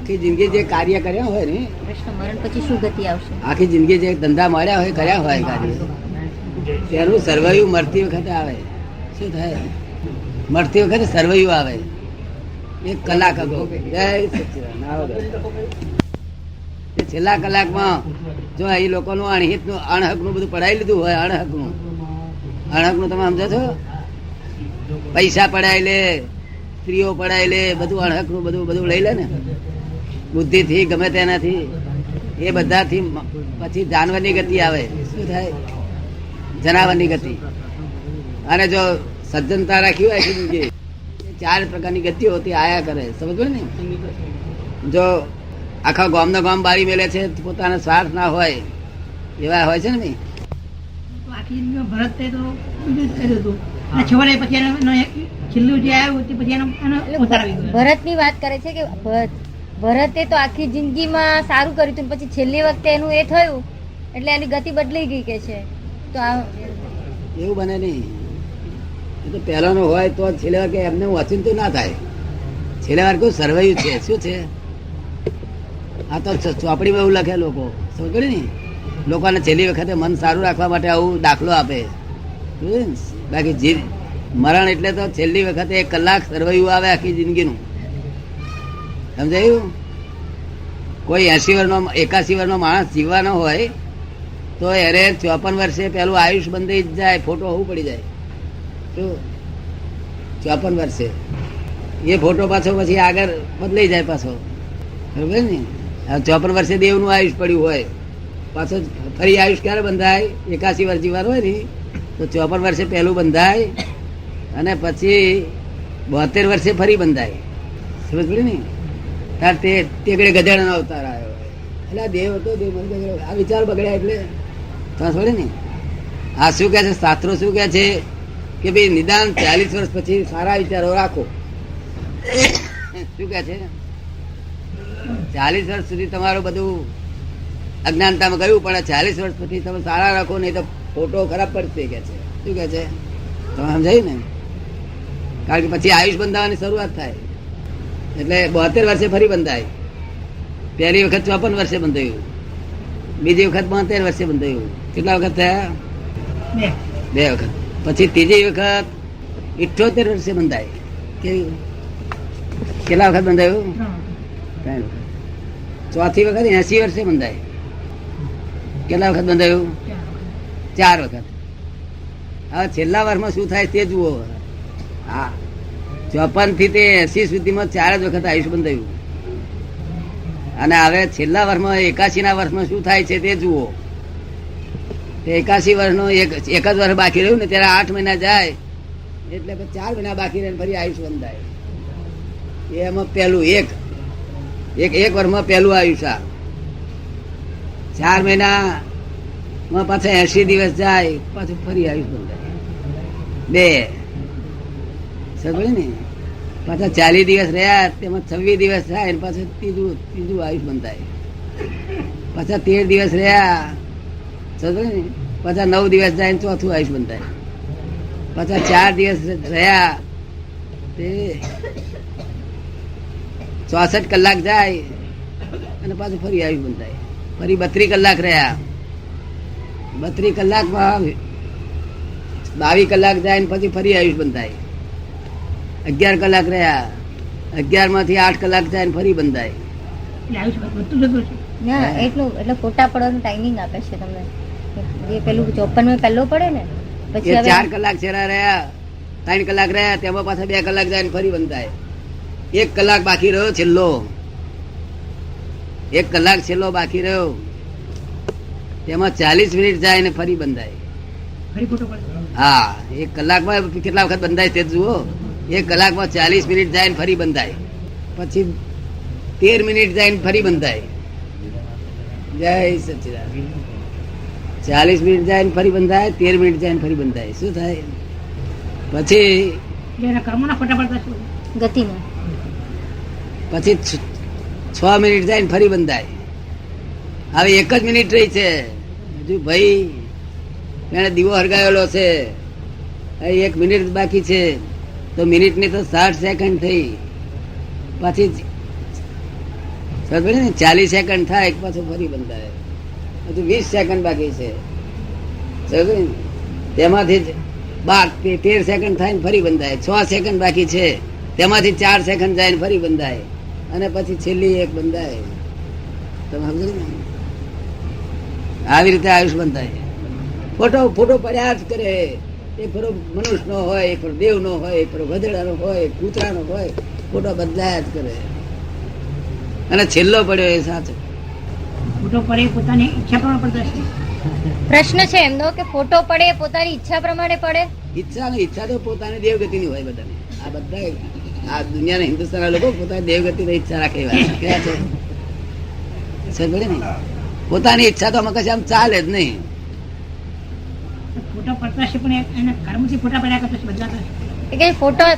આખી જિંદગી જે કાર્ય કર્યા હોય ને, કૃષ્ણ મરણ પછી શું ગતિ આવશે? આખી જિંદગી જે ધંધા મળ્યા હોય, કર્યા હોય કાર્ય, તેનું સર્વૈયું મરતી વખતે આવે. શું થાય? મરતી વખતે સર્વૈયું આવે. 1 કલાક અગો. જય સચ્ચિદાનંદ. છેલ્લા કલાકમાં જો એ લોકોનું અણહિતનું અણહકનું બધું પડાવી લીધું હોય, અણહકનું તમે સમજો છો? પૈસા પડાવી લે, સ્ત્રીઓ પડાવી લે, બધું અણહકનું બધું લઈ લે ને, બુદ્ધિથી ગમે તેનાથી, એ બધાથી પછી જાનવરની ગતિ આવે. શું થાય? જનાવરની ગતિ. અને જો સજ્જનતા રાખી હોય જિંદગી, 4 પ્રકારની ગતિઓ તે આયા કરે. સમજ પડે ને? જો આખા ગામનો ગામ બારી મેલે છે, પોતાનો સ્વાર્થ ના હોય એવા હોય છે ને ભાઈ. ભરત ની વાત કરે છે કે ભરતે તો આખી જિંદગીમાં સારું કર્યું હતું, પછી છેલ્લી વખતે એનું એ થયું એટલે એની ગતિ બદલાઈ ગઈ કે છે. તો એવું બને નહીં. એ તો પહેલાનો હોય તો છેલ્લે વાર કે એમને ઓચિંતું ના થાય. છેલ્લે વાર કોઈ સર્વૈયું છે. શું છે? આ તો ચોપડીમાં એવું લખે લોકો. સમજ ને? લોકોને છેલ્લી વખતે મન સારું રાખવા માટે આવું દાખલો આપે. બાકી મરણ એટલે તો છેલ્લી વખતે 1 કલાક સર્વૈયું આવે આખી જિંદગીનું. સમજાયું? કોઈ 80 વર્ષનો 81 વર્ષનો માણસ જીવવાનો હોય તો એને 54 વર્ષે પેલું આયુષ બંધાઈ જાય, ફોટો હોવું પડી જાય. શું? 54 વર્ષે એ ફોટો પાછો પછી આગળ બદલાઈ જાય પાછો. બરોબર ને? 54 વર્ષે દેવનું આયુષ પડ્યું હોય, પાછો ફરી આયુષ ક્યારે બંધાય? 81 વર્ષ જીવવાનું હોય ને તો 54 વર્ષે પહેલું બંધાય અને પછી 72 વર્ષે ફરી બંધાય. સમજ પડી ને? તાર તે ગધેડાનો અવતાર આવ્યો એટલે દેવ હતો, દેવ મન બગડ્યો. આ વિચાર બગડ્યા એટલે થોડે ને. આ શું કે છે? શાસ્ત્રો શું કે છે કે ભાઈ નિદાન 40 વર્ષ પછી સારા વિચારો રાખો. શું કે છે? 40 વર્ષ સુધી તમારું બધું અજ્ઞાનતામાં ગયું, પણ 40 વર્ષ પછી તમે સારા રાખો, નહીં તો ફોટો ખરાબ પડશે કે છે. શું કે છે? તમે સમજાયું ને? કારણ કે પછી આયુષ બંધાવવાની શરૂઆત થાય એટલે 72 વર્ષે ફરી બંધાય. પહેલી વખત 54 વર્ષે બંધાયું, બીજી વખત 72 વર્ષે બંધાયું. કેટલા વખત થયા? 2 વખત. પછી ત્રીજી વખત 78 વર્ષે બંધાય. કેટલા વખત બંધાયું? 3 વખત. ચોથી વખત 80 વર્ષે બંધાય. કેટલા વખત બંધાયું? 4 વખત. હવે છેલ્લા વર્ષમાં શું થાય તે જુઓ. હા, 54 થી તે 80 સુધીમાં 4 જ વખત આયુષ બંધાયું. અને હવે છેલ્લા વર્ષમાં 81 ના વર્ષમાં શું થાય છે તે જુઓ. 81 વર્ષનો એક જ વર્ષ બાકી રહ્યું ને ત્યારે 8 મહિના જાય એટલે 4 મહિના બાકી રહે ફરી આયુષ બંધાય. એમાં પહેલું એક વર્ષમાં પહેલું આયુષ. 4 મહિનામાં પાછા 80 દિવસ જાય, પાછું ફરી આયુષ બંધાય. 2 સમજે ને? પાછા 40 દિવસ રહ્યા, તેમાં 26 દિવસ થાય, પાછું ત્રીજું આયુષ બંધાય. પાછા 13 દિવસ રહ્યા, સમજે ને? પાછા 9 દિવસ જાય, ચોથું આયુષ બંધાય. પાછા 4 દિવસ રહ્યા, તે 64 કલાક જાય અને પાછું ફરી આયુષ બંધાય. ફરી 32 કલાક રહ્યા, 32 કલાકમાં 22 કલાક જાય ને પછી ફરી આયુષ બંધાય. 11 કલાક રહ્યા, 11 માંથી 8 કલાક જાય ને ફરી બંધાય. એટલે ફોટા પડવાનું ટાઈમિંગ આપે છે તમને. જે પેલું 54 પહેલો પડે ને પછી 4 કલાક છેલ્લા રહ્યા, 3 કલાક રહ્યા, તેમાં પાછા 2 કલાક જાય ને ફરી બંધાય. 1 કલાક બાકી રહ્યો છેલ્લો, 1 કલાક છેલ્લો બાકી રહ્યો, તેમાં 40 મિનિટ જાય ને ફરી બંધાય. હા, 1 કલાકમાં કેટલા વખત બંધાય તે જુઓ. 1 કલાકમાં 40 મિનિટ જાય ને ફરી બંધાય. પછી 13 મિનિટ જાય ને ફરી બંધાય. જય સચ્ચિદાનંદ. 40 મિનિટ જાય ને ફરી બંધાય, 13 મિનિટ જાય ને ફરી બંધાય. શું થાય? પછી ગતિમાં પછી 6 મિનિટ જાય ને ફરી બંધાય. હવે 1 જ મિનિટ રહી છે. હજુ ભાઈ એને દીવો હરગાવેલો છે, 1 મિનિટ બાકી છે, તો મિનિટ ની તો 60 સેકન્ડ થઈ. પછી ખબર ને 40 સેકન્ડ થાય એક પાછું ફરી બંધાય, હજુ 20 સેકન્ડ બાકી છે. સમજ ને? તેમાંથી જ 13 સેકન્ડ થાય ને ફરી બંધાય. 6 સેકન્ડ બાકી છે, તેમાંથી 4 સેકન્ડ જાય ને ફરી બંધાય, અને પછી છેલ્લી એક બંધાય. તમે સમજો ને? આવી રીતે આયુષ બંધાય. ફોટો પડ્યા જ કરે. એક ફરો મનુષ્ય નો હોય, એક ફરો દેવ નો હોય, એક ફરો ગધેડા નો હોય, કૂતરા નો હોય, ફોટો બદલાયા જ કરે. અને છેલ્લો પડ્યો એ સાચો. ફોટો પડે પોતાની ઈચ્છા પ્રમાણે પડતા છે. પ્રશ્ન છે એમનો કે ફોટો પડે એ પોતાની ઈચ્છા પ્રમાણે પડે. ઈચ્છા તો પોતાની દેવગતિની હોય બધાને. આ બધા આ દુનિયાના હિન્દુસ્તાનના લોકો પોતાની દેવગતિની ઈચ્છા રાખે એવા કેવા છે? સમજે ને? પોતાની ઈચ્છા તો આમાં કશી આમ ચાલે જ નહીં. ફોટો પડતા છે પણ એના કર્મથી ફોટા પડ્યા કરતા છે, બદલાતા છે. એ કે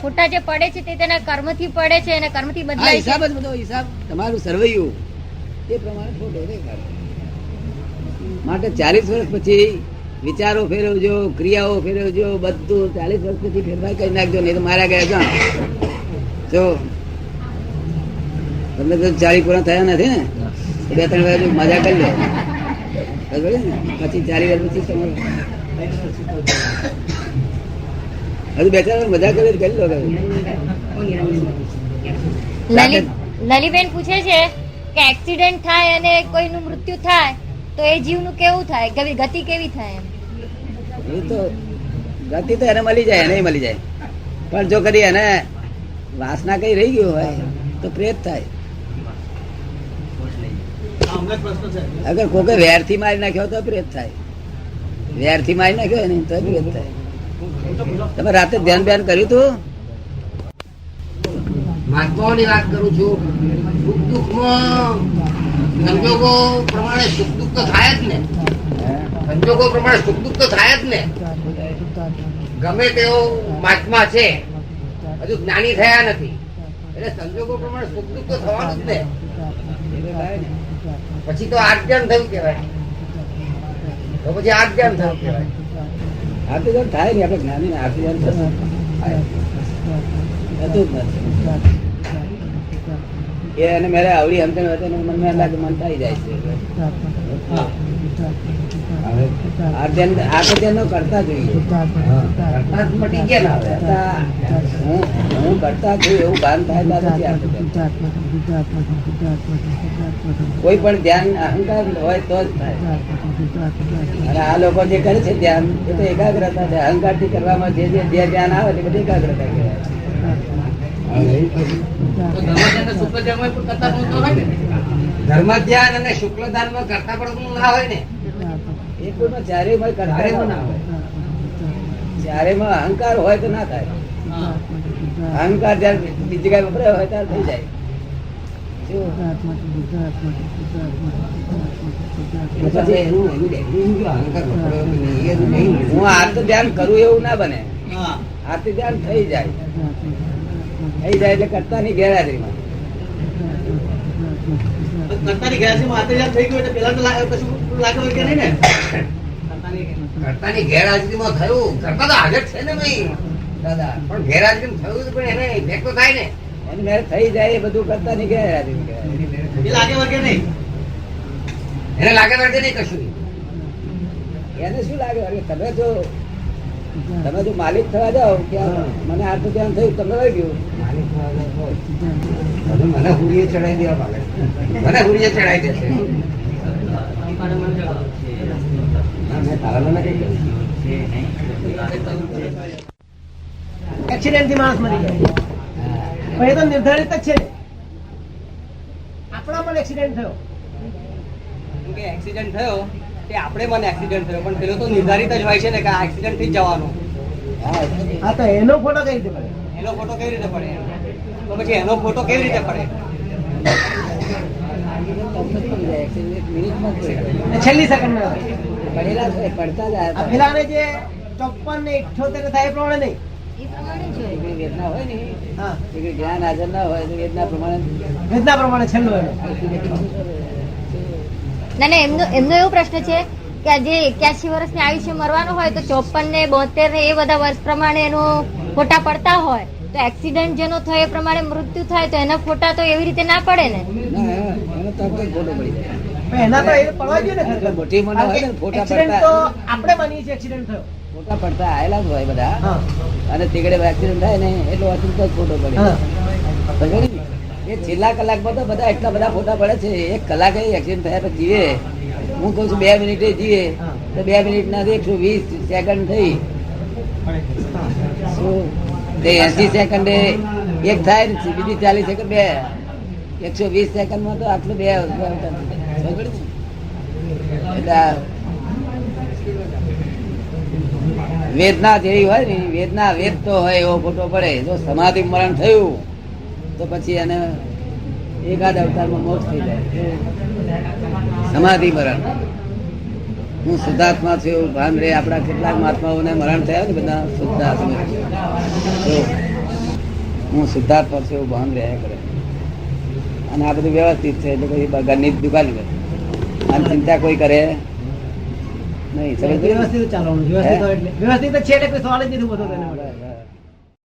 ફોટા જે પડે છે તે તેના કર્મથી પડે છે અને કર્મથી આ બદલાય છે. હિસાબ જ બધો હિસાબ તમારું સરવૈયું એ પ્રમાણે ફોટો દેખાડે. માટે 40 વર્ષ પછી વિચારો ફેરવજો, ક્રિયાઓ ફેરવજો, બધું 40 વર્ષ પછી ફેરફાર કરી નાખજો, નહીં તો મારા ગયા જાણ. જો તમને તો 40 પૂરા થયા નથી ને, 2-3 વર્ષ મજા કરી લો, બરાબર ને? પછી 40 વર્ષ પછી તમારે હજુ 2-4 વર્ષ મજા કરી લો. લલીબેન પૂછે છે કે એક્સિડન્ટ થાય અને કોઈનું મૃત્યુ થાય તો એ જીવનું કેવું થાય, ગતિ કેવી થાય? એમ એ તો ગતિ તો એને મળી જાય, એને મળી જાય. પણ જો કદી એને વાસના કઈ રહી ગયું હોય તો પ્રેત થાય. અગર કોઈ વેરથી મારી નાખ્યો તો પ્રેત થાય. વેરથી મારી નાખ્યો ને તો પ્રેત થાય. તમે રાતે ધ્યાન કર્યું તું? મહાત્માઓની વાત કરું છું. સુખ દુઃખમાં સંજોગો પ્રમાણે સુખ દુઃખ તો થાય જ ને. સંજોગો પ્રમાણે સુખ દુઃખ તો થાય જ ને. ગમે તેવો મહાત્મા છે, હજુ જ્ઞાની થયા નથી, એટલે સંજોગો પ્રમાણે સુખ દુઃખ તો થવાનું જ ને. પછી તો આજ્ઞાન થયું કેવાય. તો પછી આજ્ઞાન થયું કેવાય. આર્તિજન થાય ને, આપણે જ્ઞાની આર્તિજન થતું જ નથી. એ અને મેરે આવડી સમજણ હોય તો મનમાં એમ લાગે મન થઈ જાય છે. આર્તિજન નો કરતા જોઈએ. મટી ગયા ના હું કરતા છું એવું ભાન થાય ત્યારથી આર્તિજન. કોઈ પણ ધ્યાન અહંકાર હોય તો જ થાય. અને આ લોકો જે કરે છે ધ્યાન એ તો એકાગ્રતા છે. અહંકાર થી કરવામાં જે ધ્યાન આવે તે બધી એકાગ્રતા કહેવાય. ધર્મ ધ્યાન અને શુક્લ ધ્યાન માં કરતા પણ ના હોય ને. એ કોઈમાં ચારેયમાં કરતા ના હોય. ચારેયમાં અહંકાર હોય તો ના થાય. અહંકાર જયારે બીજી જગ્યાએ વપરાય હોય ત્યારે થઈ જાય. હું આર્ત ધ્યાન કરું એવું ના બને. આર્ત ધ્યાન થઈ જાય એટલે કરતા ની ગેરહાજરીમાં. કરતાની ગેરહાજરીમાં થયું. કરતા તો હાજર છે ને ભાઈ દાદા, પણ ગેરહાજરી થયું પણ એને ઇફેક્ટ તો થાય ને. એની મેરે થઈ જાય એ બધું કરતા ની ગેરહાજરી કહેવાય. એને લાગે વર્ગે નહીં કશું. એને શું લાગે? તમે જો માલિક થવા જાઓ કે મને આર્થ ધ્યાન થયું, તમે રહી ગયું. મને હુરીએ ચડાવી દેવા માંગે. મને હુરીએ ચડાવી દેશે. એક્સિડન્ટ થી માણસ મરી જાય પણ એ તો નિર્ધારિત જ છે. આપણા પણ એક્સિડન્ટ થયો. એક્સિડન્ટ થયો તે આપણે મને એક્સિડન્ટ થયો, પણ પેલો તો નિર્ધારિત જ હોય છે ને કે આ એક્સિડન્ટ થી જ જવાનો. હા, તો એનો ફોટો કઈ રીતે પડે? એનો ફોટો કેવી રીતે પડે? તો પછી એનો ફોટો કેવી રીતે પડે? છેલ્લી સેકન્ડ માં પડેલા છે, પડતા જ આવ્યા. પેલાને જે 54 ને 78 થાય એ પ્રમાણે નહીં. એ પ્રમાણે જ હોય. કોઈ વેદના હોય ને, હા, એ કોઈ જ્ઞાન હાજર ના હોય તો વેદના પ્રમાણે વેદના પ્રમાણે છેલ્લું એનું. ના એમનો એવો પ્રશ્ન છે કે આ જે 81 વર્ષની આયુષ્ય મરવાનું હોય તો 54 ને 72 ને એ બધા વર્ષ પ્રમાણે એનો ફોટા પડતા હોય તો એક્સિડન્ટ જેનો થયો એ પ્રમાણે મૃત્યુ થાય તો એના ફોટા તો એવી રીતે ના પડે ને. ના, એનો તરત જ ફોટો પડી જાય. પણ એના તો એ પડવા જોઈએ ને ખરેખર. મોટી મોટી હોય ને ફોટા Accident પડતા તો આપણે માનીએ છીએ એક્સિડન્ટ થયો. ફોટા પડતા આયેલા જ હોય બધા હા. અને તીકડે એક્સિડન્ટ થાય ને એટલો અચૂક જ ફોટો પડે. હા. સમજો ને? એ છેલ્લા કલાકમાં તો બધા એટલા બધા ફોટા પડે છે. એક કલાકે એક્સિડન્ટ થયા પછી જીવે, હું કઉ છું 2 મિનિટે જીવે તો 2 મિનિટ ના 120 સેકન્ડ થઈ. શું તે 80 સેકન્ડે એક થાય ને બીજી 40 સેકન્ડ 2, 120 સેકન્ડમાં તો આટલું 2 એટલે વેદના જેવી હોય ને, વેદના વેદતો હોય એવો ફોટો પડે. જો સમાધિ મરણ થયું તો પછી એને એકાદ અવતારમાં મોક્ષ થઈ જાય. સમાધિ મરણ. હું શુદ્ધાત્મા છું એવું ભાન રે. આપણા કેટલાક મહાત્માઓને મરણ થયા ને બધા શુદ્ધાત્મા, હું શુદ્ધાત્મા છું એવું ભાન રહ્યા કરે. અને આ બધું વ્યવસ્થિત છે એટલે પછી ઘરની દુકાન કરે અને ચિંતા કોઈ કરે નહીં. સમજ પડી? વ્યવસ્થિત ચાલવાનું. વ્યવસ્થિત હોય એટલે વ્યવસ્થિત જ છે એટલે કોઈ સવાલ જ નથી ઉભો થતો એના માટે. બસ, બસ.